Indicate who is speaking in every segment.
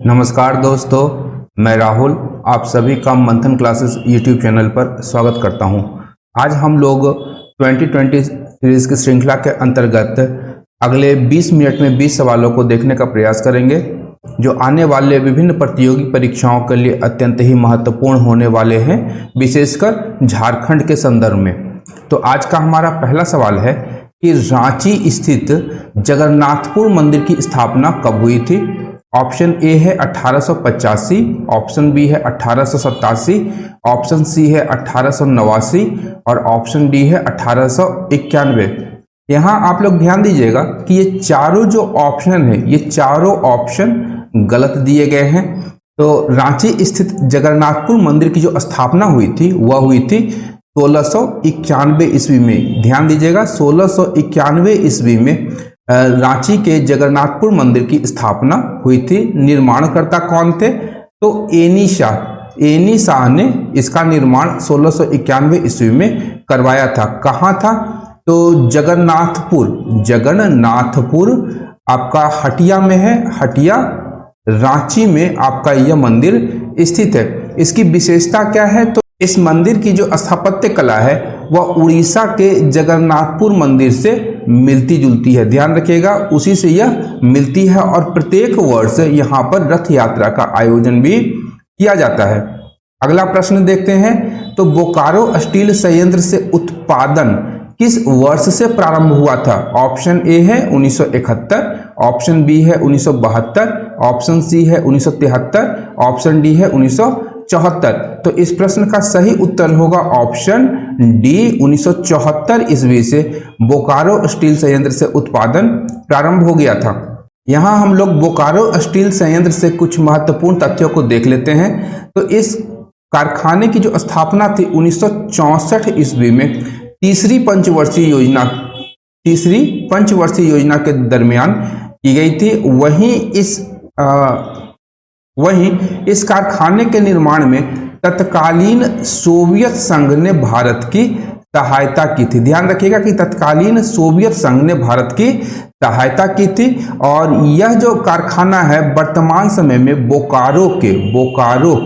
Speaker 1: नमस्कार दोस्तों, मैं राहुल आप सभी का मंथन क्लासेस यूट्यूब चैनल पर स्वागत करता हूं। आज हम लोग 2020 सीरीज की श्रृंखला के अंतर्गत अगले 20 मिनट में 20 सवालों को देखने का प्रयास करेंगे, जो आने वाले विभिन्न प्रतियोगी परीक्षाओं के लिए अत्यंत ही महत्वपूर्ण होने वाले हैं, विशेषकर झारखंड के संदर्भ में। तो आज का हमारा पहला सवाल है कि रांची स्थित जगन्नाथपुर मंदिर की स्थापना कब हुई थी। ऑप्शन ए है 1885, ऑप्शन बी है 1887, ऑप्शन सी है 1889 और ऑप्शन डी है 1891। यहाँ आप लोग ध्यान दीजिएगा कि ये चारों जो ऑप्शन है, ये चारों ऑप्शन गलत दिए गए हैं। तो रांची स्थित जगन्नाथपुर मंदिर की जो स्थापना हुई थी वह हुई थी 1691 ईस्वी में। ध्यान दीजिएगा, 1691 ईस्वी में रांची के जगन्नाथपुर मंदिर की स्थापना हुई थी। निर्माणकर्ता कौन थे? तो एनी शाह ने इसका निर्माण 1691 ईस्वी में करवाया था। कहाँ था? तो जगन्नाथपुर आपका हटिया में है। हटिया रांची में आपका यह मंदिर स्थित है। इसकी विशेषता क्या है? तो इस मंदिर की जो स्थापत्य कला है वह उड़ीसा के जगन्नाथपुर मंदिर से मिलती जुलती है। ध्यान रखिएगा, उसी से यह मिलती है और प्रत्येक वर्ष यहाँ पर रथ यात्रा का आयोजन भी किया जाता है। अगला प्रश्न देखते हैं। तो बोकारो स्टील संयंत्र से उत्पादन किस वर्ष से प्रारंभ हुआ था? ऑप्शन ए है 1971, ऑप्शन बी है 1972, ऑप्शन सी है 1973, ऑप्शन डी है 1974। तो इस प्रश्न का सही उत्तर होगा ऑप्शन डी, 1974 ईस्वी से बोकारो स्टील संयंत्र से उत्पादन प्रारंभ हो गया था। यहाँ हम लोग बोकारो स्टील संयंत्र से कुछ महत्वपूर्ण तथ्यों को देख लेते हैं। तो इस कारखाने की जो स्थापना थी 1964 ईस्वी में तीसरी पंचवर्षीय योजना के दरमियान की गई थी। वहीं इस कारखाने के निर्माण में तत्कालीन सोवियत संघ ने भारत की सहायता की थी। ध्यान रखिएगा कि तत्कालीन सोवियत संघ ने भारत की सहायता की थी। और यह जो कारखाना है वर्तमान समय में बोकारो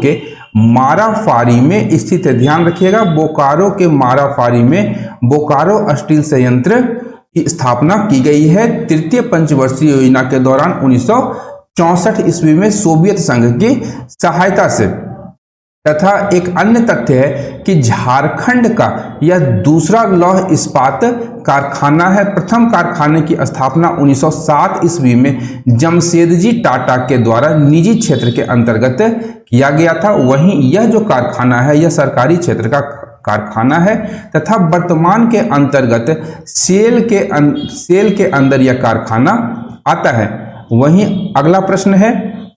Speaker 1: के माराफारी में स्थित है। ध्यान रखिएगा, बोकारो के माराफारी में बोकारो स्टील संयंत्र की स्थापना की गई है तृतीय पंचवर्षीय योजना के दौरान 1964 ईस्वी में सोवियत संघ की सहायता से। तथा एक अन्य तथ्य है कि झारखंड का यह दूसरा लौह इस्पात कारखाना है। प्रथम कारखाने की स्थापना 1907 ईस्वी में जमशेदजी टाटा के द्वारा निजी क्षेत्र के अंतर्गत किया गया था। वहीं यह जो कारखाना है यह सरकारी क्षेत्र का कारखाना है तथा वर्तमान के अंतर्गत सेल के अंदर यह कारखाना आता है। वहीं अगला प्रश्न है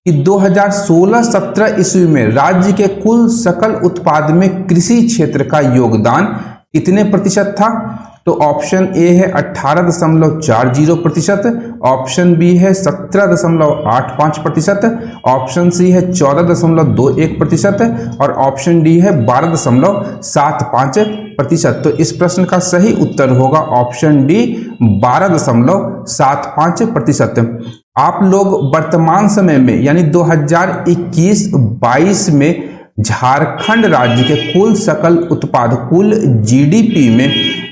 Speaker 1: कि 2016-17 ईस्वी में राज्य के कुल सकल उत्पाद में कृषि क्षेत्र का योगदान कितने प्रतिशत था? तो ऑप्शन ए है 18.40%, ऑप्शन बी है 17.85%, ऑप्शन सी है 14.21% और ऑप्शन डी है 12.75%। तो इस प्रश्न का सही उत्तर होगा ऑप्शन डी, 12.75%। आप लोग वर्तमान समय में यानी 2021-22 में झारखंड राज्य के कुल सकल उत्पाद, कुल जीडीपी में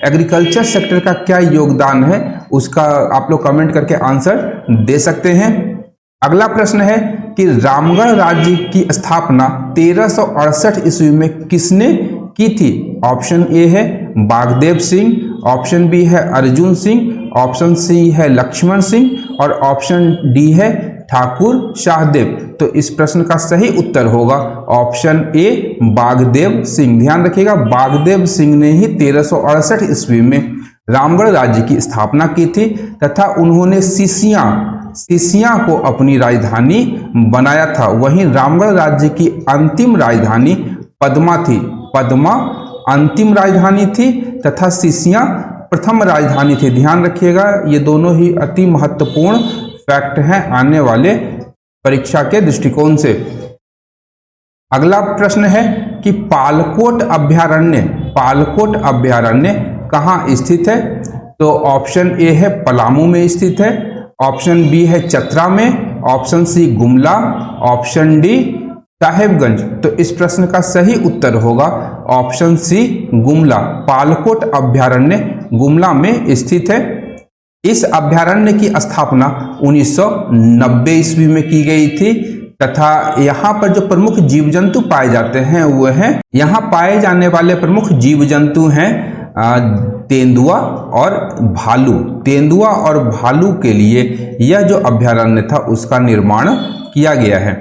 Speaker 1: एग्रीकल्चर सेक्टर का क्या योगदान है, उसका आप लोग कमेंट करके आंसर दे सकते हैं। अगला प्रश्न है कि रामगढ़ राज्य की स्थापना 1368 ईस्वी में किसने की थी? ऑप्शन ए है बागदेव सिंह, ऑप्शन बी है अर्जुन सिंह, ऑप्शन सी है लक्ष्मण सिंह और ऑप्शन डी है ठाकुर शाहदेव। तो इस प्रश्न का सही उत्तर होगा ऑप्शन ए, बागदेव सिंह। ध्यान रखिएगा, बागदेव सिंह ने ही 1368 ईस्वी में रामगढ़ राज्य की स्थापना की थी तथा उन्होंने सिसिया को अपनी राजधानी बनाया था। वहीं रामगढ़ राज्य की अंतिम राजधानी पद्मा थी। पद्मा अंतिम राजधानी थी तथा सिसिया प्रथम राजधानी थी। ध्यान रखिएगा, ये दोनों ही अति महत्वपूर्ण फैक्ट हैं आने वाले परीक्षा के दृष्टिकोण से। अगला प्रश्न है कि पालकोट अभ्यारण्य कहाँ स्थित है? तो ऑप्शन ए है पलामू में स्थित है, ऑप्शन बी है चतरा में, option C Gumla, option D Sahebganj. तो इस प्रश्न का सही उत्तर होगा ऑप्शन सी गुमला। पालकोट अभ्यारण्य गुमला में स्थित है। इस अभ्यारण्य की स्थापना 1990 ईस्वी में की गई थी तथा यहाँ पर जो प्रमुख जीव जंतु पाए जाते हैं वो हैं, यहाँ पाए जाने वाले प्रमुख जीव जंतु हैं तेंदुआ और भालू। तेंदुआ और भालू के लिए यह जो अभ्यारण्य था उसका निर्माण किया गया है।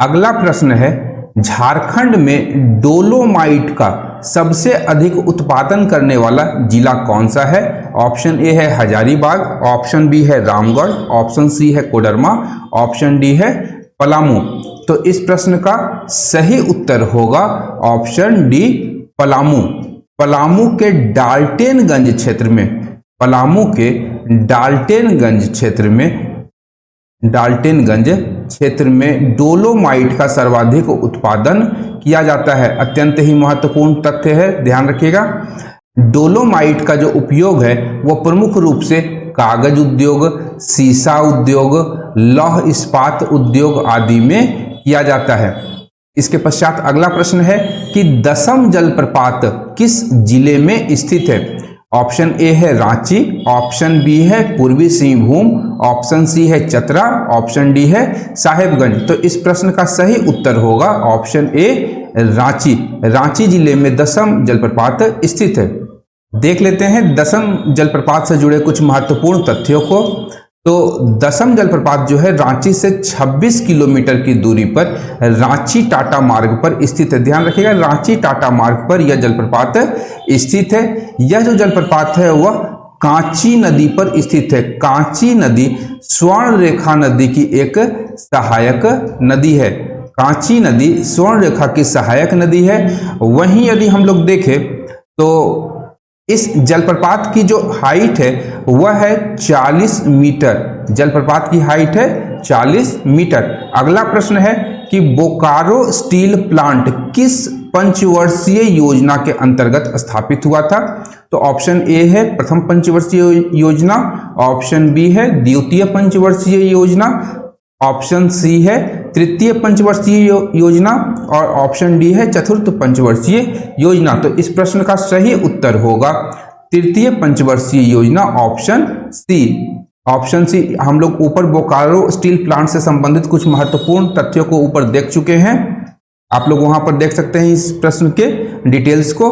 Speaker 1: अगला प्रश्न है, झारखंड में डोलोमाइट का सबसे अधिक उत्पादन करने वाला जिला कौन सा है? ऑप्शन ए है हजारीबाग, ऑप्शन बी है रामगढ़, ऑप्शन सी है कोडरमा, ऑप्शन डी है पलामू। तो इस प्रश्न का सही उत्तर होगा ऑप्शन डी पलामू। पलामू के डाल्टेनगंज क्षेत्र में, पलामू के डाल्टेनगंज क्षेत्र में डोलोमाइट का सर्वाधिक उत्पादन किया जाता है। अत्यंत ही महत्वपूर्ण तथ्य है, ध्यान रखिएगा। डोलोमाइट का जो उपयोग है वो प्रमुख रूप से कागज उद्योग, सीसा उद्योग, लौह इस्पात उद्योग आदि में किया जाता है। इसके पश्चात अगला प्रश्न है कि दसम जलप्रपात किस जिले में स्थित है? ऑप्शन ए है रांची, ऑप्शन बी है पूर्वी सिंहभूम, ऑप्शन सी है चतरा, ऑप्शन डी है साहेबगंज। तो इस प्रश्न का सही उत्तर होगा ऑप्शन ए रांची। रांची जिले में दसम जलप्रपात स्थित है। देख लेते हैं दसम जलप्रपात से जुड़े कुछ महत्वपूर्ण तथ्यों को। तो दसम जलप्रपात जो है रांची से 26 किलोमीटर की दूरी पर रांची टाटा मार्ग पर स्थित है। ध्यान रखिएगा, रांची टाटा मार्ग पर यह जलप्रपात स्थित है। यह जो जलप्रपात है वह कांची नदी पर स्थित है। कांची नदी स्वर्ण रेखा नदी की एक सहायक नदी है। कांची नदी स्वर्ण रेखा की सहायक नदी है। वहीं यदि हम लोग देखें तो इस जलप्रपात की जो हाइट है वह है 40 मीटर। जलप्रपात की हाइट है 40 मीटर। अगला प्रश्न है कि बोकारो स्टील प्लांट किस पंचवर्षीय योजना के अंतर्गत स्थापित हुआ था? तो ऑप्शन ए है प्रथम पंचवर्षीय योजना, ऑप्शन बी है द्वितीय पंचवर्षीय योजना, ऑप्शन सी है तृतीय पंचवर्षीय योजना और ऑप्शन डी है चतुर्थ पंचवर्षीय योजना। तो इस प्रश्न का सही उत्तर होगा तृतीय पंचवर्षीय योजना, ऑप्शन सी। Option C. हम लोग ऊपर बोकारो स्टील प्लांट से संबंधित कुछ महत्वपूर्ण तथ्यों को ऊपर देख चुके हैं, आप लोग वहां पर देख सकते हैं इस प्रश्न के डिटेल्स को।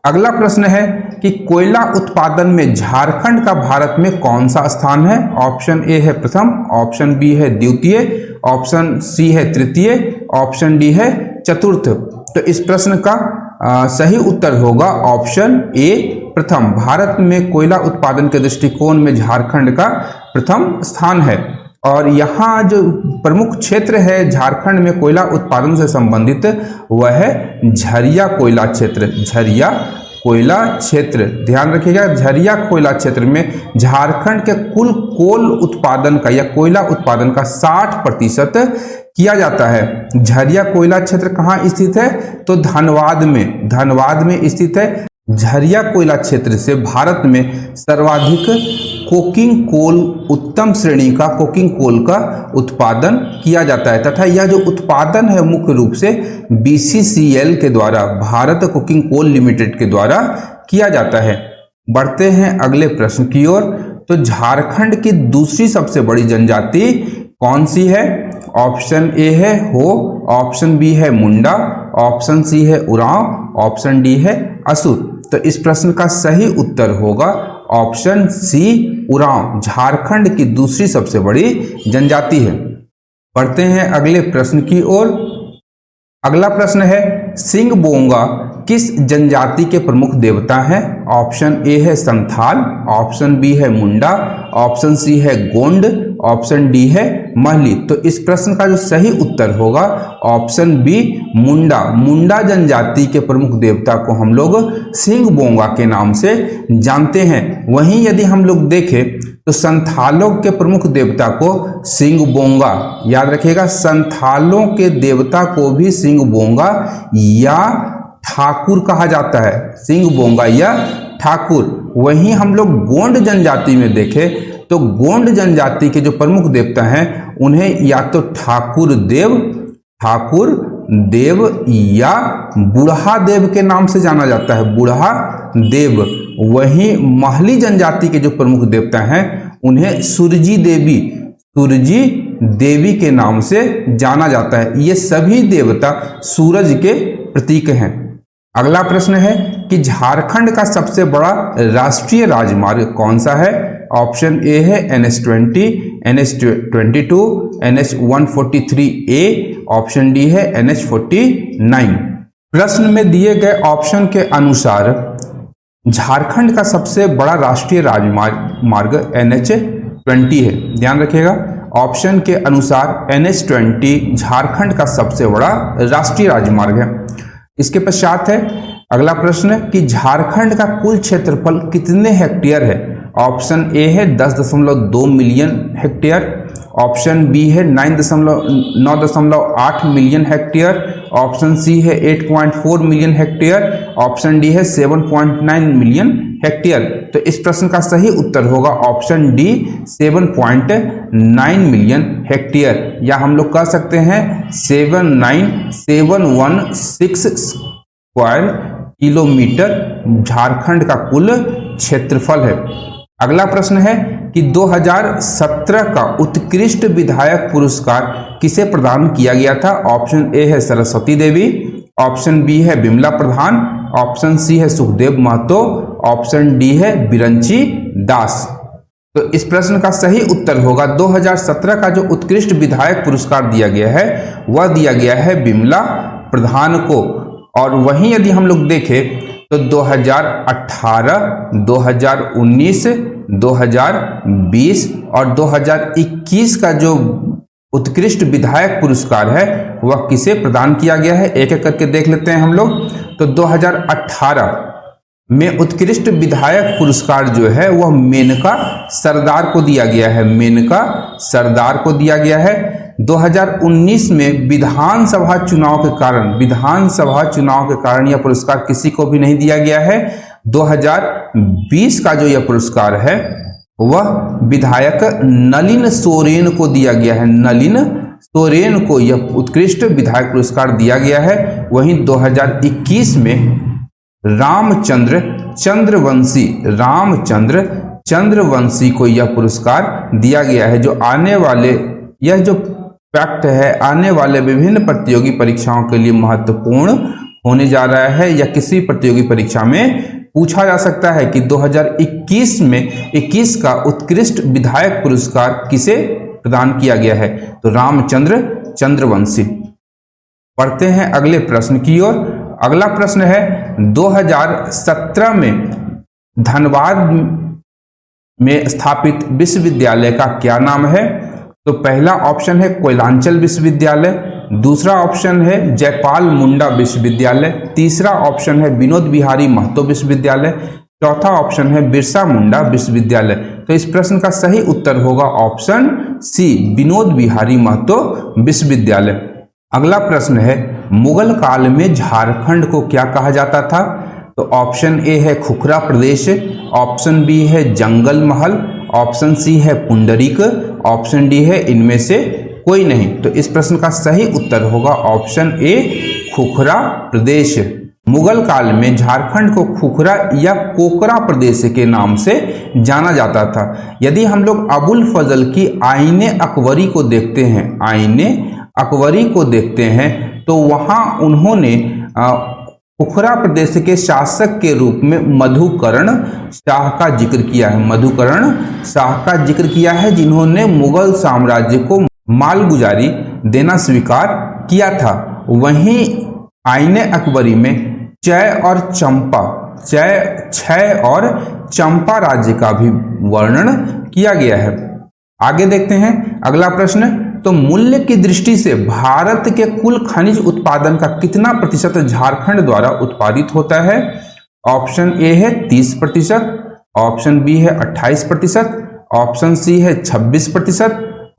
Speaker 1: अगला प्रश्न है कि कोयला उत्पादन में झारखंड का भारत में कौन सा स्थान है? ऑप्शन ए है प्रथम, ऑप्शन बी है द्वितीय, ऑप्शन सी है तृतीय, ऑप्शन डी है चतुर्थ। तो इस प्रश्न का सही उत्तर होगा ऑप्शन ए प्रथम। भारत में कोयला उत्पादन के दृष्टिकोण में झारखंड का प्रथम स्थान है। और यहाँ जो प्रमुख क्षेत्र है झारखंड में कोयला उत्पादन से संबंधित वह है झरिया कोयला क्षेत्र। झरिया कोयला क्षेत्र, ध्यान रखिएगा, झरिया कोयला क्षेत्र में झारखंड के कुल कोल उत्पादन का या कोयला उत्पादन का 60% किया जाता है। झरिया कोयला क्षेत्र कहाँ स्थित है? तो धनबाद में स्थित है। झरिया कोयला क्षेत्र से भारत में सर्वाधिक कोकिंग कोल, उत्तम श्रेणी का कोकिंग कोल का उत्पादन किया जाता है तथा यह जो उत्पादन है मुख्य रूप से BCCL के द्वारा, भारत कोकिंग कोल लिमिटेड के द्वारा किया जाता है। बढ़ते हैं अगले प्रश्न की ओर। तो झारखंड की दूसरी सबसे बड़ी जनजाति कौन सी है? ऑप्शन ए है हो, ऑप्शन बी है मुंडा, ऑप्शन सी है उरांव, ऑप्शन डी है असुर। तो इस प्रश्न का सही उत्तर होगा ऑप्शन सी उरांव। झारखंड की दूसरी सबसे बड़ी जनजाति है। पढ़ते हैं अगले प्रश्न की ओर। अगला प्रश्न है सिंह बोंगा किस जनजाति के प्रमुख देवता हैं? ऑप्शन ए है संथाल, ऑप्शन बी है मुंडा, ऑप्शन सी है गोंड, ऑप्शन डी है महली। तो इस प्रश्न का जो सही उत्तर होगा ऑप्शन बी मुंडा। मुंडा जनजाति के प्रमुख देवता को हम लोग सिंह बोंगा के नाम से जानते हैं। वहीं यदि हम लोग देखें तो संथालों के प्रमुख देवता को सिंह बोंगा, याद रखिएगा, संथालों के देवता को भी सिंह बोंगा या ठाकुर कहा जाता है। सिंह बोंगा या ठाकुर। वहीं हम लोग गोंड जनजाति में देखें तो गोंड जनजाति के जो प्रमुख देवता हैं उन्हें या तो ठाकुर देव या बुढ़ा देव के नाम से जाना जाता है, बुढ़ा देव। वहीं महली जनजाति के जो प्रमुख देवता हैं उन्हें सूरजी देवी के नाम से जाना जाता है। ये सभी देवता सूरज के प्रतीक हैं। अगला प्रश्न है कि झारखंड का सबसे बड़ा राष्ट्रीय राजमार्ग कौन सा है? ऑप्शन ए है NH20, NH22, NH143A, option D है NH49। प्रश्न में दिए गए ऑप्शन के अनुसार झारखंड का सबसे बड़ा राष्ट्रीय राजमार्ग NH20 है। ध्यान रखिएगा, ऑप्शन के अनुसार NH20 झारखंड का सबसे बड़ा राष्ट्रीय राजमार्ग है। इसके पश्चात है अगला प्रश्न कि झारखंड का कुल क्षेत्रफल कितने हेक्टेयर है? ऑप्शन ए है 10.2 मिलियन हेक्टेयर, ऑप्शन बी है 9.8 मिलियन हेक्टेयर, ऑप्शन सी है 8.4 मिलियन हेक्टेयर, ऑप्शन डी है 7.9 मिलियन हेक्टेयर। तो इस प्रश्न का सही उत्तर होगा ऑप्शन डी 7.9 मिलियन हेक्टेयर, या हम लोग कह सकते हैं 79716 स्क्वायर किलोमीटर झारखंड का कुल क्षेत्रफल है। अगला प्रश्न है कि 2017 का उत्कृष्ट विधायक पुरस्कार किसे प्रदान किया गया था? ऑप्शन ए है सरस्वती देवी, ऑप्शन बी है बिमला प्रधान, ऑप्शन सी है सुखदेव महतो, ऑप्शन डी है बिरंची दास। तो इस प्रश्न का सही उत्तर होगा 2017 का जो उत्कृष्ट विधायक पुरस्कार दिया गया है वह दिया गया है बिमला प्रधान को। और वहीं यदि हम लोग देखें तो 2018, 2019, 2020 और 2021 का जो उत्कृष्ट विधायक पुरस्कार है वह किसे प्रदान किया गया है, एक एक करके देख लेते हैं हम लोग। तो 2018 में उत्कृष्ट विधायक पुरस्कार जो है वह मेनका सरदार को दिया गया है, मेनका सरदार को दिया गया है। 2019 में विधानसभा चुनाव के कारण यह पुरस्कार किसी को भी नहीं दिया गया है। 2020 का जो यह पुरस्कार है वह विधायक नलिन सोरेन को दिया गया है, नलिन सोरेन को यह उत्कृष्ट विधायक पुरस्कार दिया गया है। वहीं 2021 में रामचंद्र चंद्रवंशी को यह पुरस्कार दिया गया है। जो आने वाले यह जो फैक्ट है आने वाले विभिन्न प्रतियोगी परीक्षाओं के लिए महत्वपूर्ण होने जा रहा है, या किसी प्रतियोगी परीक्षा में पूछा जा सकता है कि 2021 में 21 का उत्कृष्ट विधायक पुरस्कार किसे प्रदान किया गया है? तो रामचंद्र चंद्रवंशी। पढ़ते हैं अगले प्रश्न की ओर। अगला प्रश्न है 2017 में धनबाद में स्थापित विश्वविद्यालय का क्या नाम है? तो पहला ऑप्शन है कोयलांचल विश्वविद्यालय, दूसरा ऑप्शन है जयपाल मुंडा विश्वविद्यालय, तीसरा ऑप्शन है विनोद बिहारी महतो विश्वविद्यालय, चौथा ऑप्शन है बिरसा मुंडा विश्वविद्यालय। तो इस प्रश्न का सही उत्तर होगा ऑप्शन सी विनोद बिहारी महतो विश्वविद्यालय। अगला प्रश्न है मुगल काल में झारखंड को क्या कहा जाता था? तो ऑप्शन ए है खुखरा प्रदेश, ऑप्शन बी है जंगल महल, ऑप्शन सी है पुंडरीक, ऑप्शन डी है इनमें से कोई नहीं। तो इस प्रश्न का सही उत्तर होगा ऑप्शन ए खुखरा प्रदेश। मुगल काल में झारखंड को खुखरा या कोकरा प्रदेश के नाम से जाना जाता था। यदि हम लोग अबुल फजल की आईने अकबरी को देखते हैं, आईने अकबरी को देखते हैं तो वहां उन्होंने खुखरा प्रदेश के शासक के रूप में मधुकरण शाह का जिक्र किया है, मधुकरण शाह का जिक्र किया है, जिन्होंने मुगल साम्राज्य को मालगुजारी देना स्वीकार किया था। वहीं आईने अकबरी में क्षय और चंपा राज्य का भी वर्णन किया गया है। आगे देखते हैं अगला प्रश्न। तो मूल्य की दृष्टि से भारत के कुल खनिज उत्पादन का कितना प्रतिशत झारखंड द्वारा उत्पादित होता है? ऑप्शन ए है 30%, ऑप्शन बी है 28%, ऑप्शन सी है 26%,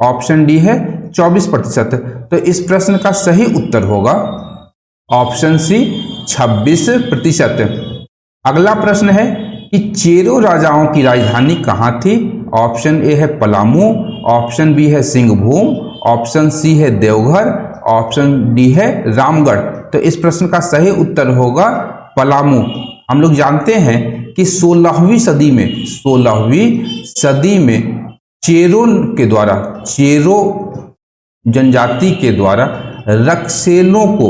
Speaker 1: ऑप्शन डी है 24%। तो इस प्रश्न का सही उत्तर होगा ऑप्शन सी 26%। अगला प्रश्न है कि चेरो राजाओं की राजधानी कहाँ थी? ऑप्शन ए है पलामू, ऑप्शन बी है सिंहभूम, ऑप्शन सी है देवघर, ऑप्शन डी है रामगढ़। तो इस प्रश्न का सही उत्तर होगा पलामू। हम लोग जानते हैं कि 16वीं सदी में चेरो जनजाति के द्वारा रक्सेलों को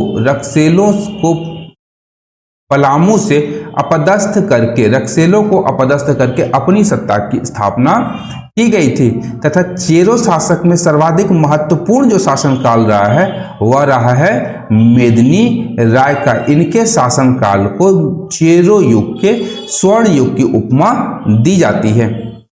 Speaker 1: पलामू से अपदस्थ करके अपनी सत्ता की स्थापना की गई थी तथा चेरो शासक में सर्वाधिक महत्वपूर्ण जो शासनकाल रहा है वह रहा है मेदिनी राय का। इनके शासनकाल को चेरो युग के स्वर्ण युग की उपमा दी जाती है।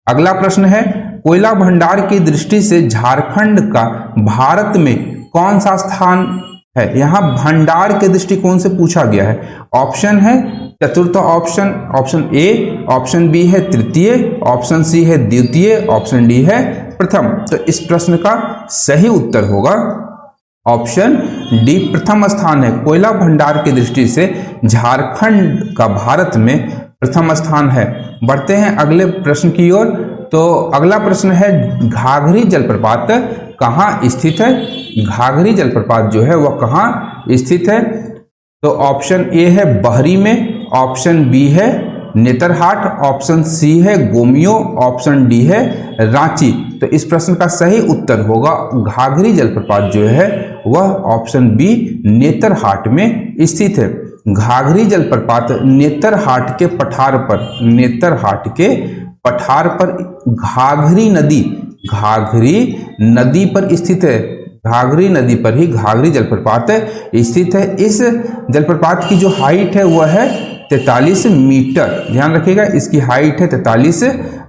Speaker 1: अगला प्रश्न है, कोयला भंडार की दृष्टि से झारखंड का भारत में कौन सा स्थान है? यहाँ भंडार के दृष्टिकोण से पूछा गया है। ऑप्शन है चतुर्थ ऑप्शन ए, ऑप्शन बी है तृतीय, ऑप्शन सी है द्वितीय, ऑप्शन डी है प्रथम। तो इस प्रश्न का सही उत्तर होगा ऑप्शन डी, प्रथम स्थान है। कोयला भंडार की दृष्टि से झारखंड का भारत में प्रथम स्थान है। बढ़ते हैं अगले प्रश्न की ओर। तो अगला प्रश्न है, घाघरी जलप्रपात कहाँ स्थित है? घाघरी जलप्रपात जो है वह कहाँ स्थित है? तो ऑप्शन ए है बहरी में, ऑप्शन बी है नेतरहाट, ऑप्शन सी है गोमियो, ऑप्शन डी है रांची। तो इस प्रश्न का सही उत्तर होगा घाघरी जलप्रपात जो है वह ऑप्शन बी नेतरहाट में स्थित है। घाघरी जलप्रपात नेतरहाट के पठार पर घाघरी नदी पर स्थित है। घाघरी नदी पर ही घाघरी जलप्रपात स्थित है। इस जलप्रपात की जो हाइट है वह है 43 मीटर। ध्यान रखिएगा, इसकी हाइट है 43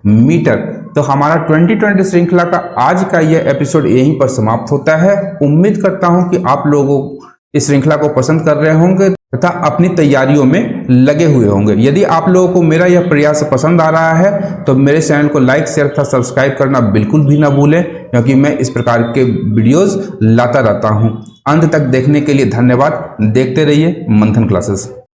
Speaker 1: मीटर। तो हमारा 2020 श्रृंखला का आज का यह एपिसोड यहीं पर समाप्त होता है। उम्मीद करता हूं कि आप लोगों इस श्रृंखला को पसंद कर रहे होंगे तथा अपनी तैयारियों में लगे हुए होंगे। यदि आप लोगों को मेरा यह प्रयास पसंद आ रहा है तो मेरे चैनल को लाइक, शेयर तथा सब्सक्राइब करना बिल्कुल भी ना भूलें, क्योंकि मैं इस प्रकार के वीडियोस लाता रहता हूं। अंत तक देखने के लिए धन्यवाद। देखते रहिए मंथन क्लासेस।